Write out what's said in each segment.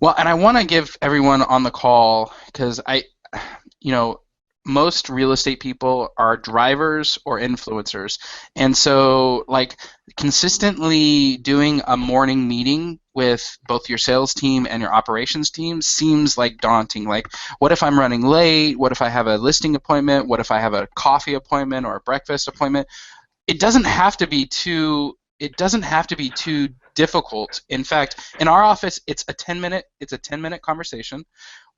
Well, and I want to give everyone on the call, because you know, most real estate people are drivers or influencers. And so, like, consistently doing a morning meeting with both your sales team and your operations team seems like daunting. Like, what if I'm running late? What if I have a listing appointment? What if I have a coffee appointment or a breakfast appointment? It doesn't have to be too difficult. In fact, in our office, it's a 10-minute conversation.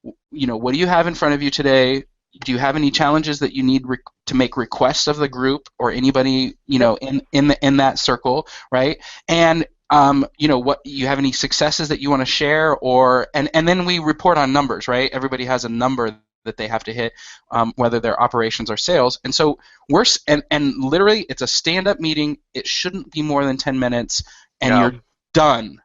What do you have in front of you today? Do you have any challenges that you need to make requests of the group or anybody, in that circle, right? And what you have any successes that you want to share, and then we report on numbers, right? Everybody has a number that they have to hit, whether they're operations or sales. And so and literally it's a stand-up meeting. It shouldn't be more than 10 minutes, and No. you're done.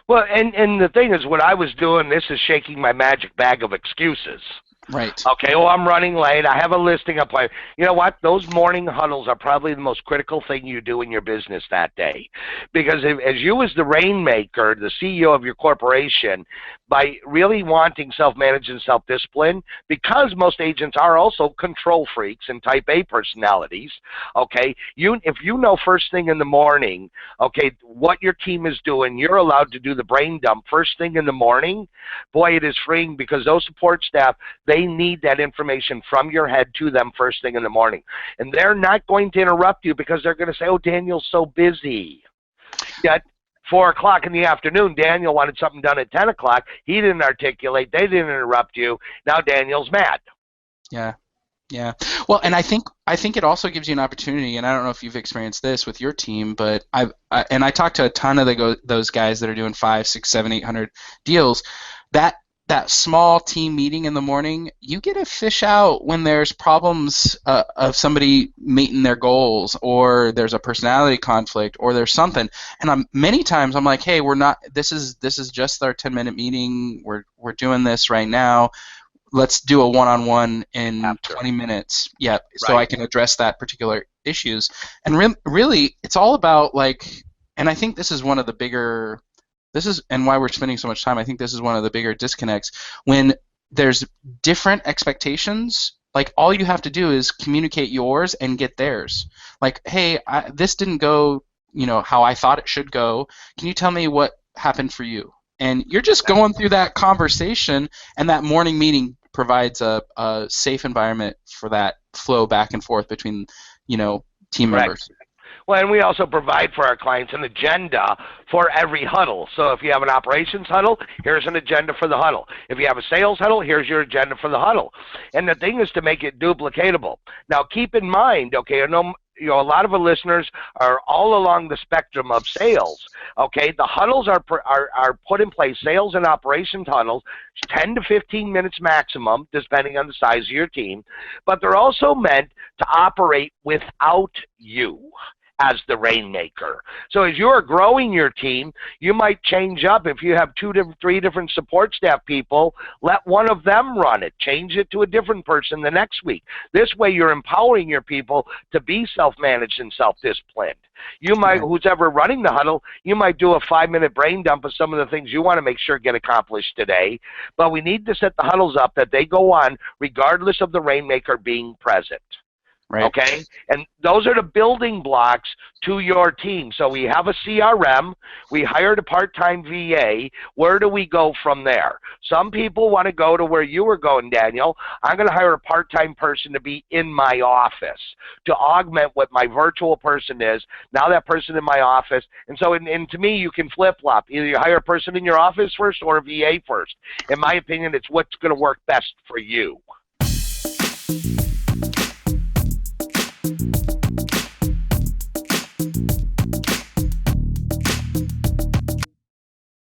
Well, and the thing is, what I was doing, this is shaking my magic bag of excuses. Right. Okay, well, I'm running late. I have a listing appointment. You know what? Those morning huddles are probably the most critical thing you do in your business that day. Because as you as the rainmaker, the CEO of your corporation, by really wanting self-managed and self-discipline, because most agents are also control freaks and type A personalities, okay, if you know first thing in the morning, okay, what your team is doing, you're allowed to do the brain dump first thing in the morning. Boy, it is freeing, because those support staff, they need that information from your head to them first thing in the morning. And they're not going to interrupt you, because they're going to say, oh, Daniel's so busy. Yet, 4 o'clock in the afternoon, Daniel wanted something done at 10 o'clock. He didn't articulate. They didn't interrupt you. Now Daniel's mad. Yeah. Yeah. Well, and I think it also gives you an opportunity, and I don't know if you've experienced this with your team, but I talked to a ton of those guys that are doing 5, 6, 7, 800 deals. That small team meeting in the morning, you get to fish out when there's problems of somebody meeting their goals, or there's a personality conflict, or there's something. And many times I'm like, hey, we're not. This is just our 10-minute meeting. We're doing this right now. Let's do a one-on-one in 20 minutes. Yeah, so I can address that particular issues. And really, it's all about, like, and I think this is one of the bigger. And why we're spending so much time, I think this is one of the bigger disconnects. When there's different expectations, like, all you have to do is communicate yours and get theirs. Like, hey, this didn't go, how I thought it should go. Can you tell me what happened for you? And you're just going through that conversation, and that morning meeting provides a safe environment for that flow back and forth between, team members. Well, and we also provide for our clients an agenda for every huddle. So if you have an operations huddle, here's an agenda for the huddle. If you have a sales huddle, here's your agenda for the huddle. And the thing is to make it duplicatable. Now, keep in mind, okay, I know a lot of the listeners are all along the spectrum of sales. Okay, the huddles are put in place, sales and operations huddles, 10 to 15 minutes maximum, depending on the size of your team. But they're also meant to operate without you as the rainmaker. So as you're growing your team, you might change up. If you have 2 to 3 different support staff people, let one of them run it. Change it to a different person the next week. This way you're empowering your people to be self-managed and self-disciplined. You might, who's ever running the huddle, you might do a 5-minute brain dump of some of the things you want to make sure get accomplished today. But we need to set the huddles up that they go on regardless of the rainmaker being present. Right. Okay, and those are the building blocks to your team. So we have a CRM, we hired a part-time VA. Where do we go from there? Some people want to go to where you were going, Daniel. I'm going to hire a part-time person to be in my office to augment what my virtual person is. Now that person in my office, and so and to me, you can flip-flop. Either you hire a person in your office first or a VA first. In my opinion, it's what's going to work best for you.